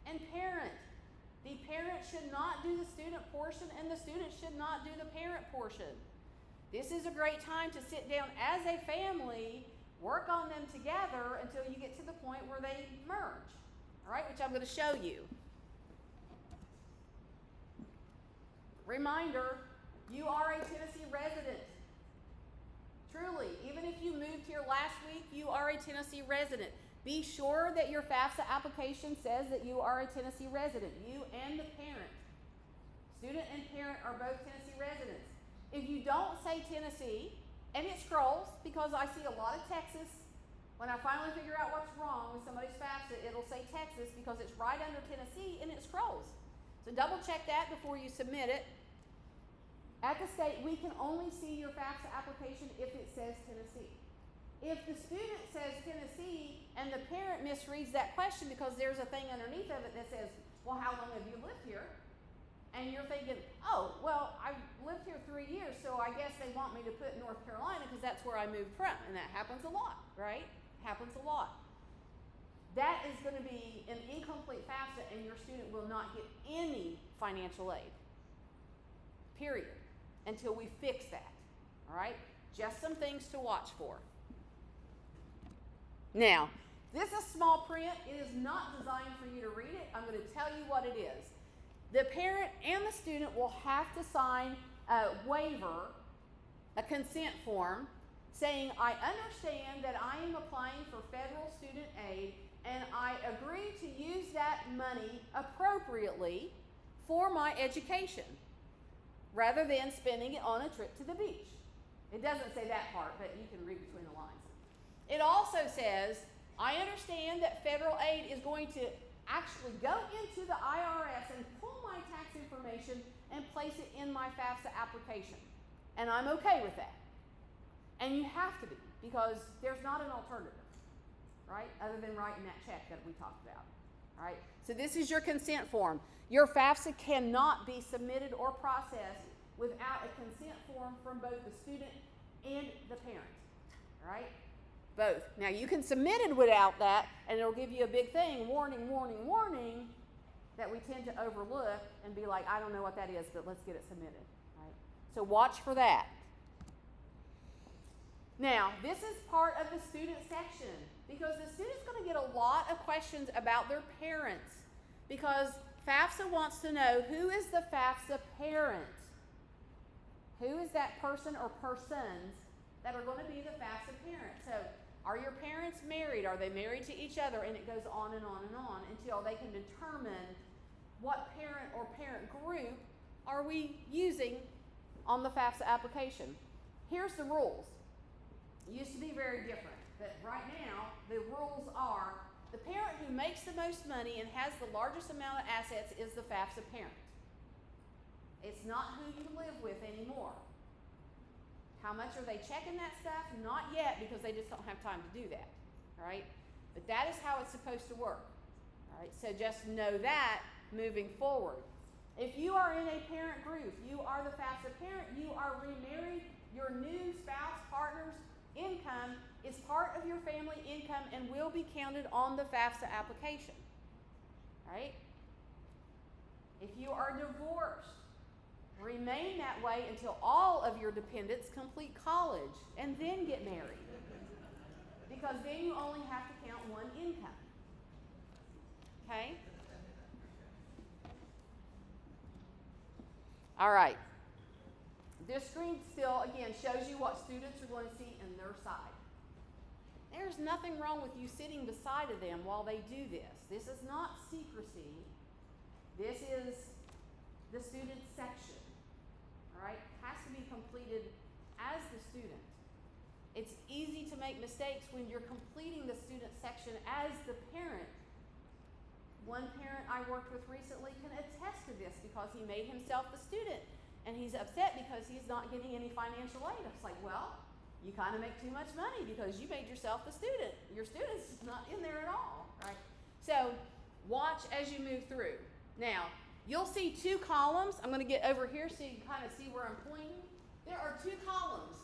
and parent. The parent should not do the student portion, and the student should not do the parent portion. This is a great time to sit down as a family, work on them together until you get to the point where they merge, all right, which I'm going to show you. Reminder, you are a Tennessee resident. Truly, even if you moved here last week, you are a Tennessee resident. Be sure that your FAFSA application says that you are a Tennessee resident, you and the parent. Student and parent are both Tennessee residents. If you don't say Tennessee, and it scrolls, because I see a lot of Texas, when I finally figure out what's wrong with somebody's FAFSA, it'll say Texas because it's right under Tennessee and it scrolls. So double check that before you submit it. At the state, we can only see your FAFSA application if it says Tennessee. If the student says Tennessee and the parent misreads that question because there's a thing underneath of it that says, well, how long have you lived here? And you're thinking, oh, well, I've lived here 3 years, so I guess they want me to put North Carolina because that's where I moved from. And that happens a lot, right? Happens a lot. That is going to be an incomplete FAFSA and your student will not get any financial aid. Period. Until we fix that. All right? Just some things to watch for. Now, this is small print. It is not designed for you to read it. I'm going to tell you what it is. The parent and the student will have to sign a waiver, a consent form, saying, I understand that I am applying for federal student aid and I agree to use that money appropriately for my education, rather than spending it on a trip to the beach. It doesn't say that part, but you can read between the lines. It also says, I understand that federal aid is going to actually go into the IRS and pull my tax information and place it in my FAFSA application. And I'm okay with that. And you have to be, because there's not an alternative, right? Other than writing that check that we talked about, right? So this is your consent form. Your FAFSA cannot be submitted or processed without a consent form from both the student and the parent, right? Both. Now you can submit it without that, and it'll give you a big thing, warning, warning, warning, that we tend to overlook and be like, I don't know what that is, but let's get it submitted, right? So watch for that. Now, this is part of the student section, because the student's going to get a lot of questions about their parents, because FAFSA wants to know, who is the FAFSA parent? Who is that person or persons that are going to be the FAFSA parent? So, are your parents married? Are they married to each other? And it goes on and on and on until they can determine what parent or parent group are we using on the FAFSA application. Here's the rules. It used to be very different, but right now the rules are the parent who makes the most money and has the largest amount of assets is the FAFSA parent. It's not who you live with anymore. How much are they checking that stuff? Not yet, because they just don't have time to do that, all right? But that is how it's supposed to work, all right? So just know that moving forward. If you are in a parent group, you are the FAFSA parent, you are remarried, your new spouse, partner's income is part of your family income and will be counted on the FAFSA application, right? If you are divorced, remain that way until all of your dependents complete college and then get married, because then you only have to count one income, okay? All right. This screen still, again, shows you what students are going to see in their side. There's nothing wrong with you sitting beside of them while they do this. This is not secrecy. This is the student section, all right? It has to be completed as the student. It's easy to make mistakes when you're completing the student section as the parent. One parent I worked with recently can attest to this because he made himself the student. And he's upset because he's not getting any financial aid. It's like, well, you kind of make too much money because you made yourself the student. Your student's not in there at all, right? So watch as you move through. Now, you'll see two columns. I'm going to get over here so you can kind of see where I'm pointing. There are two columns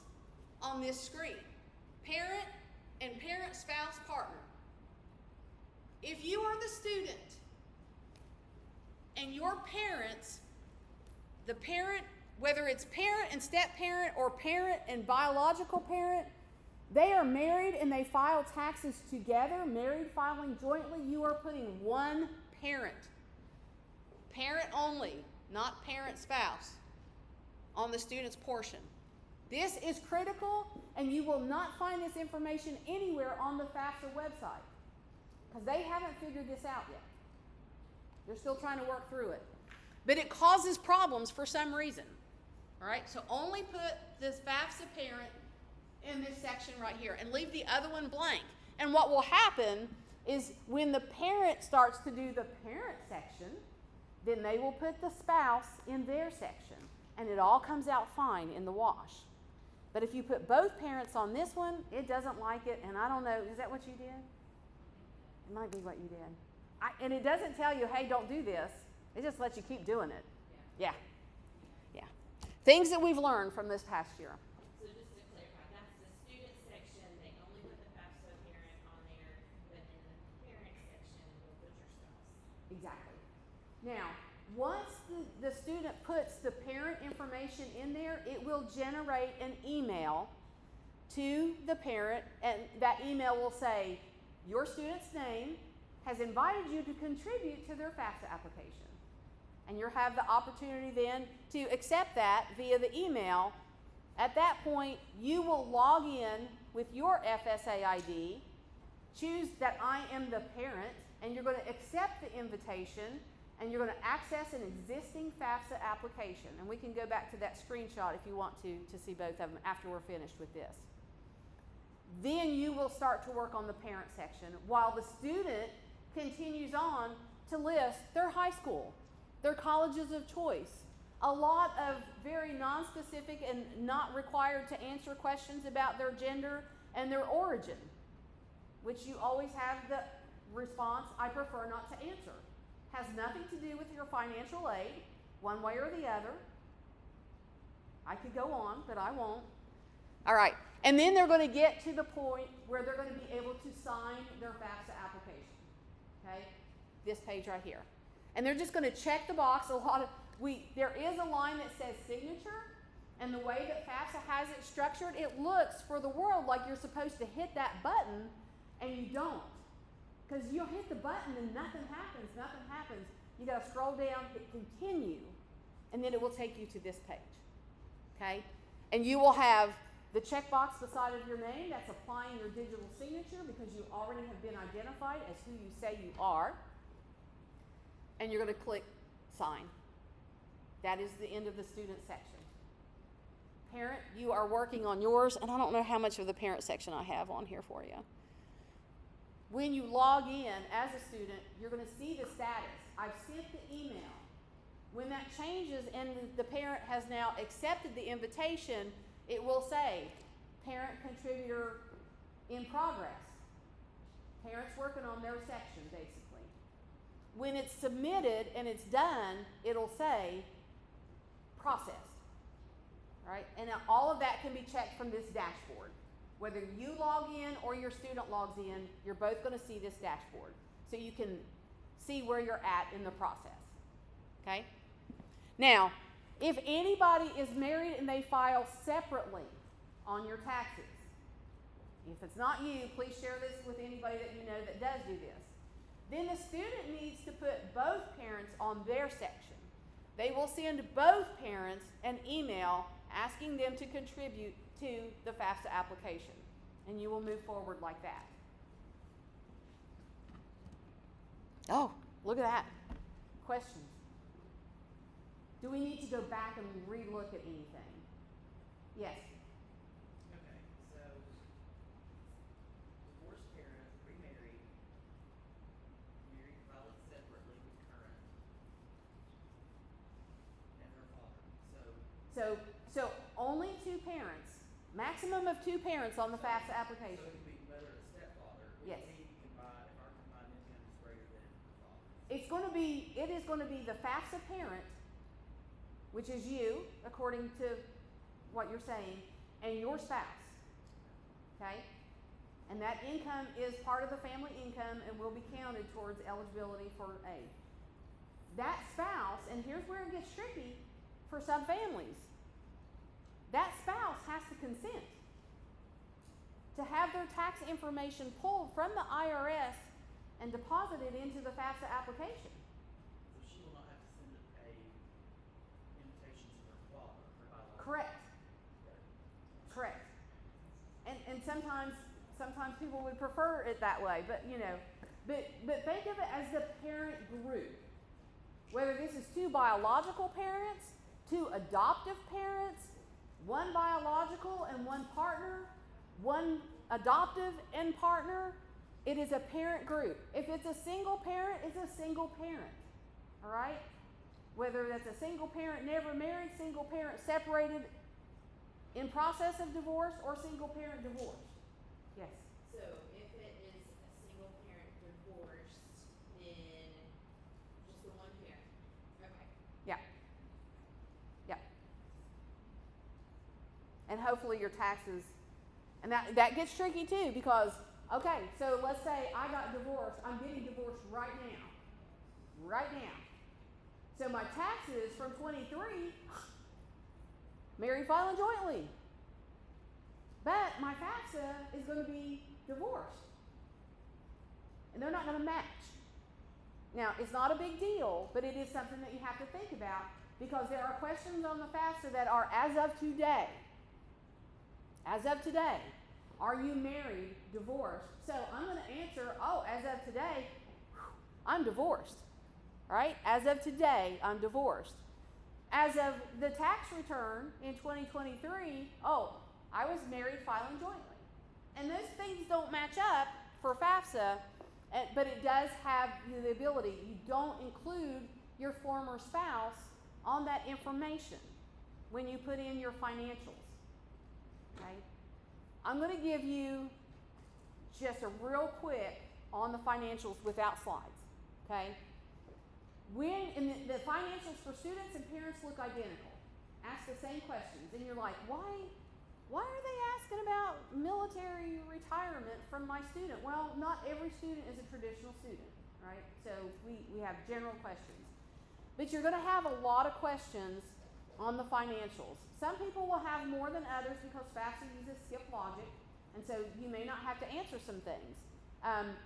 on this screen. Parent and parent, spouse, partner. If you are the student and your parents, the parent, whether it's parent and step parent or parent and biological parent, they are married and they file taxes together, married filing jointly, you are putting one parent. Parent only, not parent spouse, on the student's portion. This is critical, and you will not find this information anywhere on the FAFSA website. because they haven't figured this out yet. They're still trying to work through it. But it causes problems for some reason. All right, so only put this FAFSA parent in this section right here and leave the other one blank. And what will happen is when the parent starts to do the parent section, then they will put the spouse in their section, and it all comes out fine in the wash. But if you put both parents on this one, it doesn't like it, and I don't know, is that what you did? It might be what you did. And it doesn't tell you, hey, don't do this. It just lets you keep doing it. Yeah. Yeah. Things that we've learned from this past year. So just to clarify, that's the student section, they only put the FAFSA parent on there, but in the parent section, you'll put your spouse. Exactly. Now, once the student puts the parent information in there, it will generate an email to the parent, and that email will say, your student's name has invited you to contribute to their FAFSA application. And you'll have the opportunity then to accept that via the email. At that point, you will log in with your FSA ID, choose that I am the parent, and you're going to accept the invitation, and you're going to access an existing FAFSA application. And we can go back to that screenshot if you want to see both of them after we're finished with this. Then you will start to work on the parent section while the student continues on to list their high school, their colleges of choice, a lot of very non-specific and not required to answer questions about their gender and their origin, which you always have the response, I prefer not to answer. Has nothing to do with your financial aid, one way or the other. I could go on, but I won't. All right, and then they're going to get to the point where they're going to be able to sign their FAFSA application. Okay, this page right here. And they're just going to check the box. There is a line that says signature, and the way that FAFSA has it structured, it looks for the world like you're supposed to hit that button, and you don't. Because you'll hit the button and nothing happens. You got to scroll down, hit continue, and then it will take you to this page. Okay? And you will have the checkbox beside of your name, that's applying your digital signature because you already have been identified as who you say you are. And you're going to click sign. That is the end of the student section. Parent, you are working on yours, and I don't know how much of the parent section I have on here for you. When you log in as a student, you're going to see the status. I've sent the email. When that changes and the parent has now accepted the invitation, it will say, parent contributor in progress. Parents working on their section, basically. When it's submitted and it's done, it'll say, processed. Right? And now all of that can be checked from this dashboard. Whether you log in or your student logs in, you're both going to see this dashboard. So you can see where you're at in the process. Okay? Now, if anybody is married and they file separately on your taxes, if it's not you, please share this with anybody that you know that does do this. Then the student needs to put both parents on their section. They will send both parents an email asking them to contribute to the FAFSA application, and you will move forward like that. Oh, look at that. Questions? Do we need to go back and re-look at anything? Yes. Okay, so divorced parent, remarried, married, filed separately with current, and her father. So only two parents, maximum of two parents on the FAFSA So application. it could be mother and stepfather. Yes. If our combined income is greater than her father. It is going to be the FAFSA parent, which is you, according to what you're saying, and your spouse. Okay? And that income is part of the family income and will be counted towards eligibility for aid. That spouse, and here's where it gets tricky for some families, that spouse has to consent to have their tax information pulled from the IRS and deposited into the FAFSA application. So she will not have to send a invitation to her father, her biological. Correct. Correct. And sometimes people would prefer it that way, but you know, But think of it as the parent group. Whether this is two biological parents, two adoptive parents, one biological and one partner, one adoptive and partner, it is a parent group. If it's a single parent, it's a single parent. All right? Whether that's a single parent never married, single parent separated in process of divorce, or single parent divorced. Yes? So if it is a single parent divorced, then just the one parent. Okay. Yeah. Yeah. And hopefully your taxes, and that gets tricky too, because, okay, so let's say I got divorced. I'm getting divorced right now. Right now. So my taxes from 23, married, filing jointly. But my FAFSA is going to be divorced. And they're not going to match. Now, it's not a big deal, but it is something that you have to think about, because there are questions on the FAFSA that are as of today. As of today. Are you married, divorced? So I'm going to answer, as of today, I'm divorced. Right? As of today, I'm divorced. As of the tax return in 2023, I was married, filing jointly. And those things don't match up for FAFSA, but it does have the ability. You don't include your former spouse on that information when you put in your financials. Okay? I'm going to give you just a real quick on the financials without slides. Okay? And the financials for students and parents look identical. Ask the same questions, and you're like, why are they asking about military retirement from my student? Well, not every student is a traditional student, right? So we have general questions. But you're going to have a lot of questions on the financials. Some people will have more than others because FAFSA uses skip logic, and so you may not have to answer some things.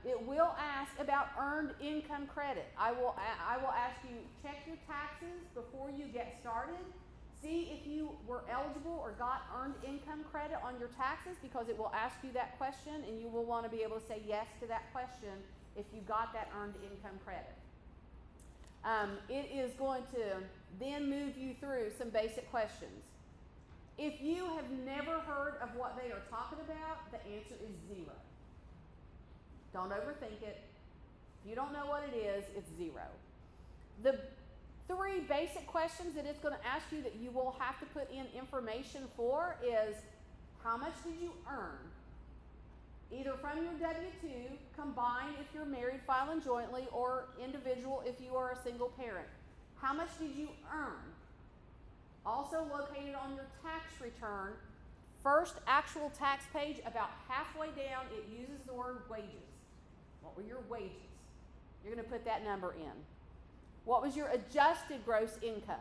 It will ask about earned income credit. I will ask you, check your taxes before you get started. See if you were eligible or got earned income credit on your taxes, because it will ask you that question, and you will want to be able to say yes to that question if you got that earned income credit. It is going to then move you through some basic questions. If you have never heard of what they are talking about, the answer is 0. Don't overthink it. If you don't know what it is, it's 0. The 3 basic questions that it's going to ask you that you will have to put in information for is, how much did you earn? Either from your W-2, combined if you're married, filing jointly, or individual if you are a single parent. How much did you earn? Also located on your tax return, first actual tax page, about halfway down, it uses the word wages. What were your wages? You're going to put that number in. What was your adjusted gross income?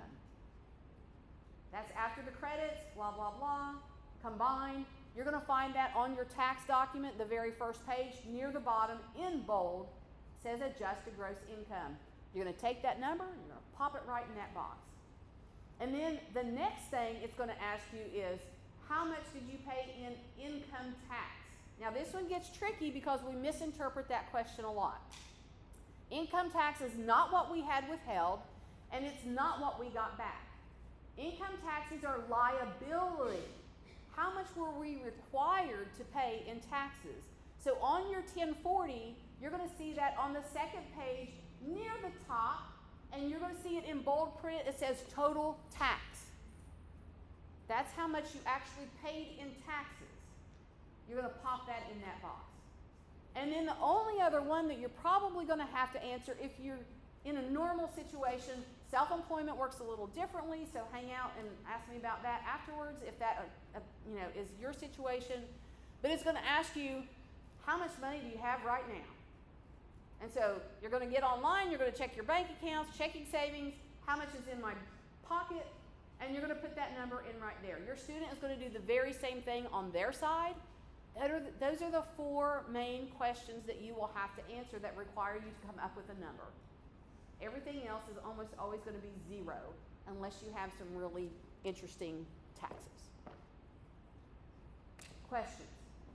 That's after the credits, blah, blah, blah, combined. You're going to find that on your tax document, the very first page, near the bottom, in bold, says adjusted gross income. You're going to take that number, and you're going to pop it right in that box. And then the next thing it's going to ask you is, how much did you pay in income tax? Now this one gets tricky because we misinterpret that question a lot. Income tax is not what we had withheld, and it's not what we got back. Income taxes are liability. How much were we required to pay in taxes? So on your 1040, you're going to see that on the second page near the top, and you're going to see it in bold print. It says total tax. That's how much you actually paid in taxes. You're going to pop that in that box. And then the only other one that you're probably going to have to answer if you're in a normal situation, self-employment works a little differently, so hang out and ask me about that afterwards if that is your situation. But it's going to ask you, how much money do you have right now? And so you're going to get online, you're going to check your bank accounts, checking savings, how much is in my pocket, and you're going to put that number in right there. Your student is going to do the very same thing on their side. Those are the 4 main questions that you will have to answer that require you to come up with a number. Everything else is almost always going to be 0 unless you have some really interesting taxes. Questions?